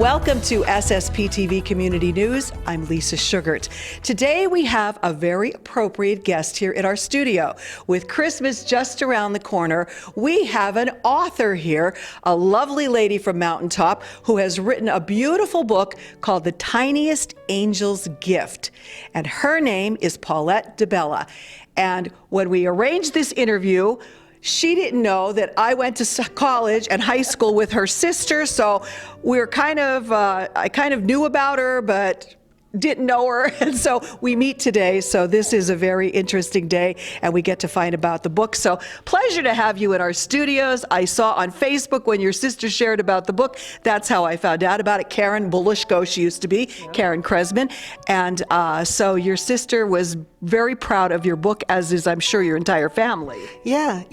Welcome to SSP TV Community News. I'm Lisa Schugardt. Today we have a very appropriate guest here in our studio. With Christmas just around the corner, we have an author here, a lovely lady from Mountaintop who has written a beautiful book called The Tiniest Angel's Gift. And her name is Paulette DeBella. And when we arranged this interview, she didn't know that I went to college and high school with her sister, so we're I kind of knew about her, but didn't know her, and so we meet today. So this is a very interesting day, and we get to find about the book. So pleasure to have you in our studios. I saw on Facebook when your sister shared about the book. That's how I found out about it. Karen Belushko, she used to be, Karen Kresman. And so your sister was very proud of your book, as is, I'm sure, your entire family. Yeah.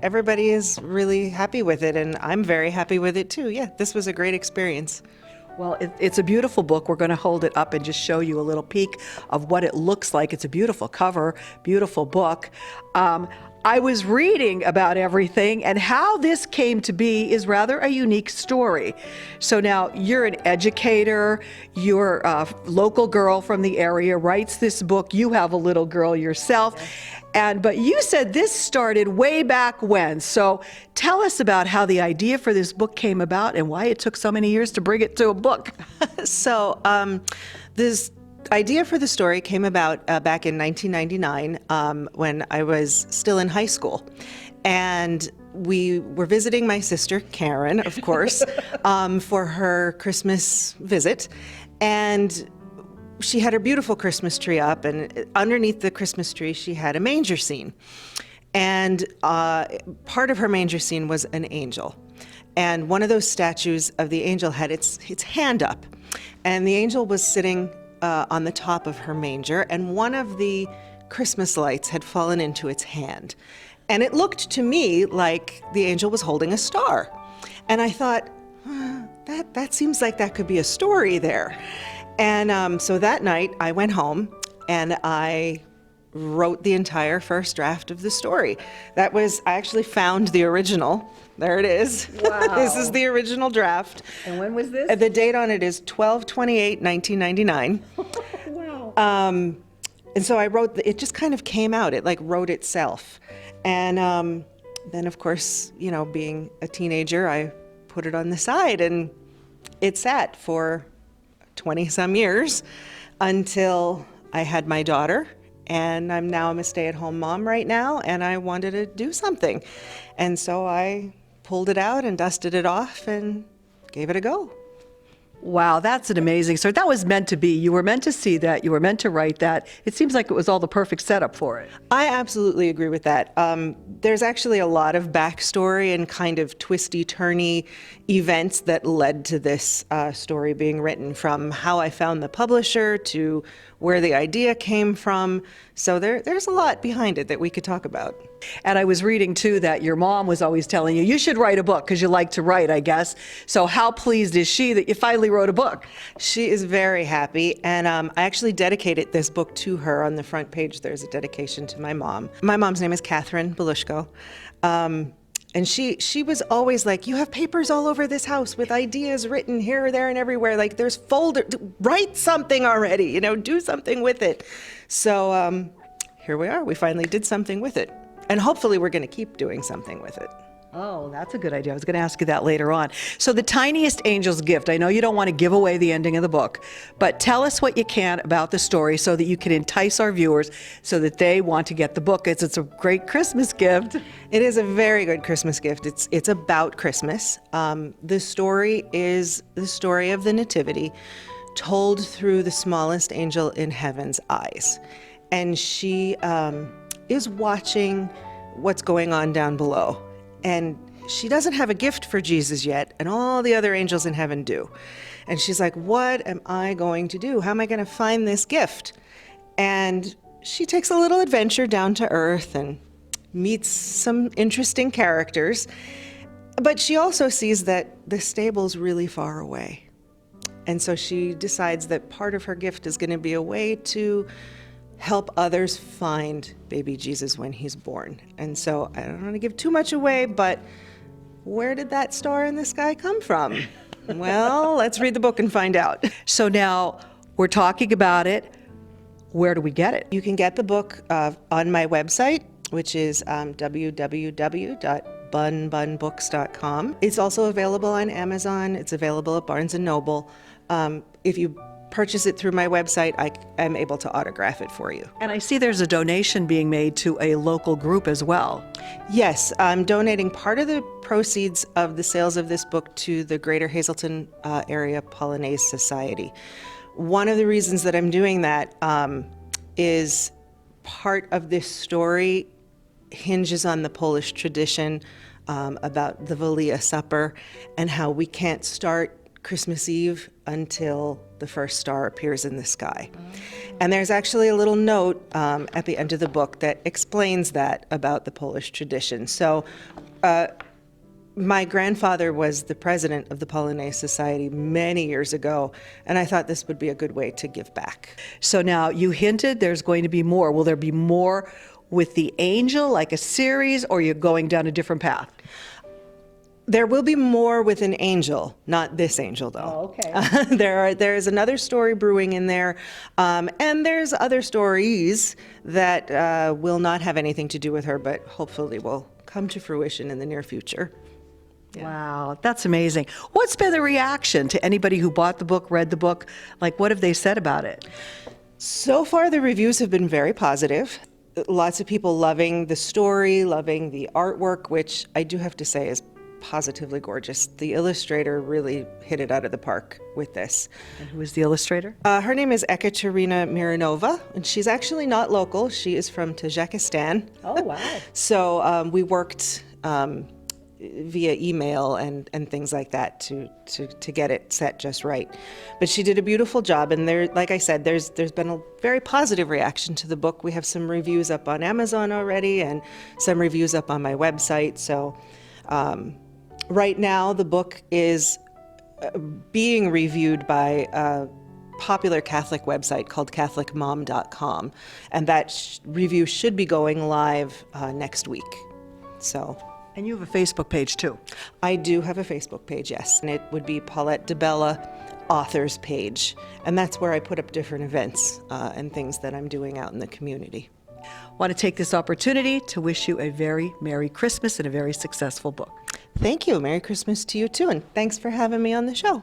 Everybody is really happy with it, and I'm very happy with it too. Yeah, this was a great experience. Well, it's a beautiful book. We're going to hold it up and just show you a little peek of what it looks like. It's a beautiful cover, beautiful book. I was reading about everything, and how this came to be is rather a unique story. So now you're an educator, you're a local girl from the area, writes this book. You have a little girl yourself. But you said this started way back when. So tell us about how the idea for this book came about and why it took so many years to bring it to a book. So this idea for the story came about back in 1999 when I was still in high school. And we were visiting my sister, Karen, of course, for her Christmas visit. And she had her beautiful Christmas tree up, and underneath the Christmas tree, she had a manger scene. And part of her manger scene was an angel. And one of those statues of the angel had its hand up. And the angel was sitting on the top of her manger, and one of the Christmas lights had fallen into its hand. And it looked to me like the angel was holding a star. And I thought, that seems like that could be a story there. And so that night I went home and I wrote the entire first draft of the story. I actually found the original. There it is. Wow. This is the original draft. And when was this? The date on it is 12/28/1999. Wow. And so I wrote, it just kind of came out. It like wrote itself. And then of course, being a teenager, I put it on the side and it sat for 20-some years until I had my daughter, and I'm a stay-at-home mom right now, and I wanted to do something. And so I pulled it out and dusted it off and gave it a go. Wow, that's an amazing story. That was meant to be. You were meant to see that. You were meant to write that. It seems like it was all the perfect setup for it. I absolutely agree with that. There's actually a lot of backstory and kind of twisty-turny events that led to this story being written, from how I found the publisher to where the idea came from. So there's a lot behind it that we could talk about. And I was reading, too, that your mom was always telling you should write a book because you like to write, I guess. So how pleased is she that you finally wrote a book? She is very happy, and I actually dedicated this book to her. On the front page, there's a dedication to my mom. My mom's name is Karen Belushko. And she was always like, you have papers all over this house with ideas written here, there, and everywhere. Like, there's write something already, do something with it. So here we are. We finally did something with it. And hopefully we're going to keep doing something with it. Oh, that's a good idea. I was going to ask you that later on. So The Tiniest Angel's Gift. I know you don't want to give away the ending of the book, but tell us what you can about the story so that you can entice our viewers so that they want to get the book. It's a great Christmas gift. It is a very good Christmas gift. It's about Christmas. The story is the story of the Nativity told through the smallest angel in heaven's eyes. And she is watching what's going on down below. And she doesn't have a gift for Jesus yet, and all the other angels in heaven do. And she's like, what am I going to do? How am I going to find this gift? And she takes a little adventure down to earth and meets some interesting characters. But she also sees that the stable's really far away. And so she decides that part of her gift is going to be a way to help others find baby Jesus when he's born. And so I don't want to give too much away, but where did that star in the sky come from? Well, let's read the book and find out. So now we're talking about it. Where do we get it? You can get the book on my website, which is www.bunbunbooks.com. It's also available on Amazon. It's available at Barnes & Noble. If you purchase it through my website, I'm able to autograph it for you. And I see there's a donation being made to a local group as well. Yes, I'm donating part of the proceeds of the sales of this book to the Greater Hazleton Area Polonaise Society. One of the reasons that I'm doing that is part of this story hinges on the Polish tradition about the Wigilia supper and how we can't start Christmas Eve until the first star appears in the sky. And there's actually a little note at the end of the book that explains that about the Polish tradition. So my grandfather was the president of the Polonaise Society many years ago, and I thought this would be a good way to give back. So now you hinted there's going to be more. Will there be more with the angel, like a series, or you're going down a different path? There will be more with an angel, not this angel though. Oh, okay. There's another story brewing in there, and there's other stories that will not have anything to do with her, but hopefully will come to fruition in the near future. Yeah. Wow, that's amazing. What's been the reaction to anybody who bought the book, read the book? Like, what have they said about it? So far, the reviews have been very positive. Lots of people loving the story, loving the artwork, which I do have to say is positively gorgeous. The illustrator really hit it out of the park with this. And who is the illustrator? Her name is Ekaterina Mironova, and she's actually not local. She is from Tajikistan. Oh, wow. So we worked via email and things like that to get it set just right. But she did a beautiful job, and there, like I said, there's been a very positive reaction to the book. We have some reviews up on Amazon already and some reviews up on my website. So right now the book is being reviewed by a popular Catholic website called catholicmom.com, and that review should be going live next week. So. And you have a Facebook page too. I do have a Facebook page, yes. And it would be Paulette DeBella Authors page. And that's where I put up different events and things that I'm doing out in the community. Want to take this opportunity to wish you a very Merry Christmas and a very successful book. Thank you. Merry Christmas to you too. And thanks for having me on the show.